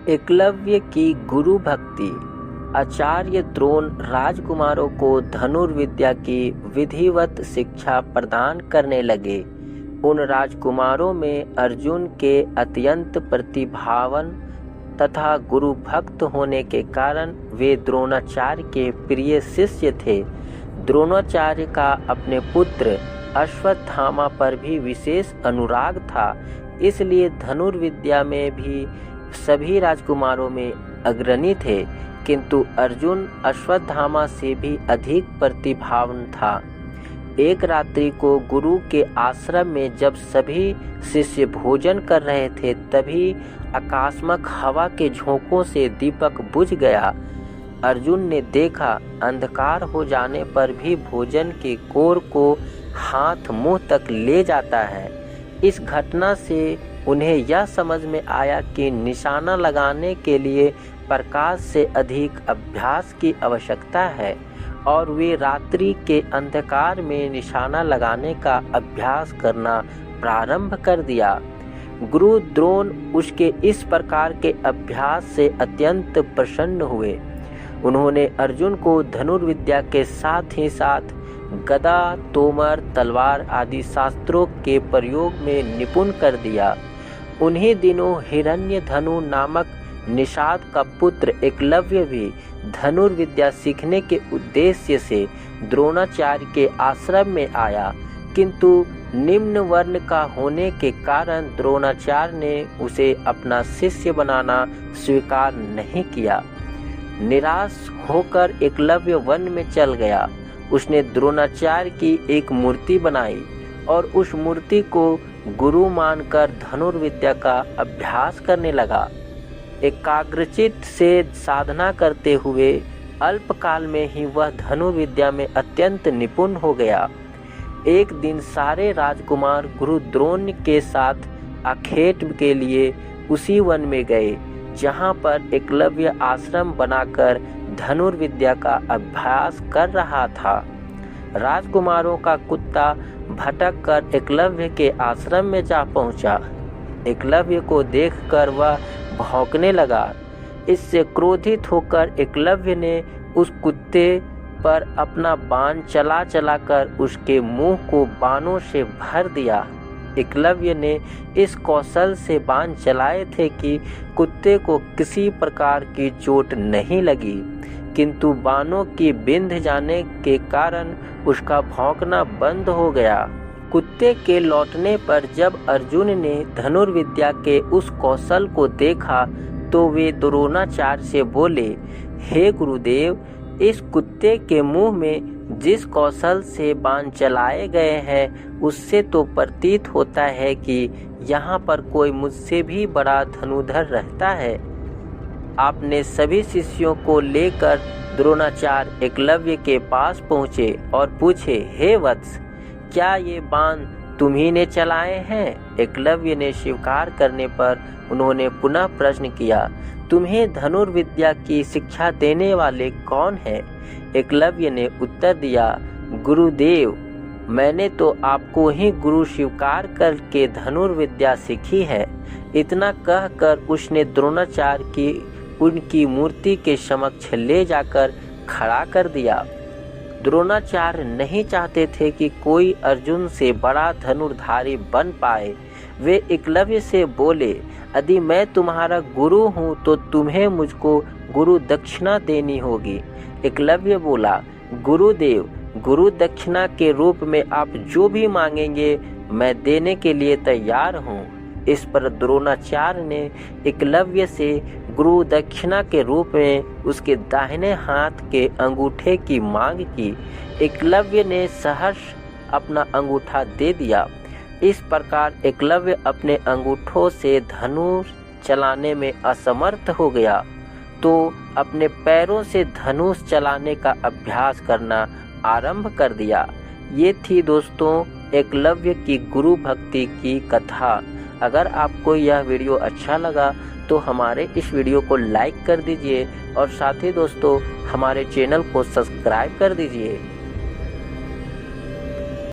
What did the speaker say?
एकलव्य की गुरु भक्ति। आचार्य द्रोण राजकुमारों को धनुर्विद्या की विधिवत शिक्षा प्रदान करने लगे। उन राजकुमारों में अर्जुन के अत्यंत प्रतिभावान तथा गुरु भक्त होने के कारण वे द्रोणाचार्य के प्रिय शिष्य थे। द्रोणाचार्य का अपने पुत्र अश्वत्थामा पर भी विशेष अनुराग था, इसलिए धनुर्विद्या में भी सभी राजकुमारों में अग्रणी थे, किंतु अर्जुन अश्वत्थामा से भी अधिक प्रतिभावान था। एक रात्रि को गुरु के आश्रम में जब सभी शिष्य भोजन कर रहे थे, तभी आकास्मक हवा के झोंकों से दीपक बुझ गया। अर्जुन ने देखा, अंधकार हो जाने पर भी भोजन के कोर को हाथ मुंह तक ले जाता है। इस घटना से उन्हें यह समझ में आया कि निशाना लगाने के लिए प्रकाश से अधिक अभ्यास की आवश्यकता है, और वे रात्रि के अंधकार में निशाना लगाने का अभ्यास करना प्रारंभ कर दिया। गुरु द्रोण उसके इस प्रकार के अभ्यास से अत्यंत प्रसन्न हुए। उन्होंने अर्जुन को धनुर्विद्या के साथ ही साथ गदा, तोमर, तलवार आदि शास्त्रों के प्रयोग में निपुण कर दिया। उन्हीं दिनों हिरण्यधनु नामक निषाद का पुत्र एकलव्य भी धनुर्विद्या सीखने के उद्देश्य से द्रोणाचार्य के आश्रम में आया, किंतु निम्न वर्ण का होने के कारण द्रोणाचार्य ने उसे अपना शिष्य बनाना स्वीकार नहीं किया। निराश होकर एकलव्य वन में चल गया। उसने द्रोणाचार्य की एक मूर्ति बनाई और उस मूर्ति को गुरु मानकर धनुर्विद्या का अभ्यास करने लगा। एकाग्रचित्त से साधना करते हुए अल्पकाल में ही वह धनुर्विद्या में अत्यंत निपुण हो गया। एक दिन सारे राजकुमार गुरु द्रोण के साथ आखेट के लिए उसी वन में गए, जहाँ पर एकलव्य आश्रम बनाकर धनुर्विद्या का अभ्यास कर रहा था। राजकुमारों का कुत्ता भटक कर एकलव्य के आश्रम में जा पहुंचा। एकलव्य को देखकर वह भौंकने लगा। इससे क्रोधित होकर एकलव्य ने उस कुत्ते पर अपना बाण चला कर उसके मुंह को बाणों से भर दिया। एकलव्य ने इस कौशल से बाण चलाए थे कि कुत्ते को किसी प्रकार की चोट नहीं लगी, किंतु बाणों की बिंध जाने के कारण उसका भौंकना बंद हो गया। कुत्ते के लौटने पर जब अर्जुन ने धनुर्विद्या के उस कौशल को देखा तो वे द्रोणाचार्य से बोले, हे गुरुदेव, इस कुत्ते के मुंह में जिस कौशल से बाण चलाए गए हैं उससे तो प्रतीत होता है कि यहाँ पर कोई मुझसे भी बड़ा धनुर्धर रहता है। आपने सभी शिष्यों को लेकर द्रोणाचार्य एकलव्य के पास पहुँचे और पूछे, हे वत्स, क्या ये बाण तुम्ही ने चलाए हैं? एकलव्य ने स्वीकार करने पर उन्होंने पुनः प्रश्न किया, तुम्हें धनुर्विद्या की शिक्षा देने वाले कौन हैं? एकलव्य ने उत्तर दिया, गुरुदेव, मैंने तो आपको ही गुरु स्वीकार करके धनुर्विद्या सीखी है। इतना कहकर उसने द्रोणाचार्य की उनकी मूर्ति के समक्ष ले जाकर खड़ा कर दिया। द्रोणाचार्य नहीं चाहते थे कि कोई अर्जुन से बड़ा धनुर्धारी बन पाए। वे एकलव्य से बोले, यदि मैं तुम्हारा गुरु हूँ तो तुम्हें मुझको गुरु दक्षिणा देनी होगी। एकलव्य बोला, गुरुदेव, गुरु दक्षिणा के रूप में आप जो भी मांगेंगे मैं देने के लिए तैयार हूँ। इस पर द्रोणाचार्य ने एकलव्य से गुरु दक्षिणा के रूप में उसके दाहिने हाथ के अंगूठे की मांग की। एकलव्य ने सहर्ष अपना अंगूठा दे दिया। इस प्रकार एकलव्य अपने अंगूठों से धनुष चलाने में असमर्थ हो गया, तो अपने पैरों से धनुष चलाने का अभ्यास करना आरंभ कर दिया। ये थी दोस्तों एकलव्य की गुरु भक्ति की कथा। अगर आपको यह वीडियो अच्छा लगा तो हमारे इस वीडियो को लाइक कर दीजिए और साथ ही दोस्तों हमारे चैनल को सब्सक्राइब कर दीजिए।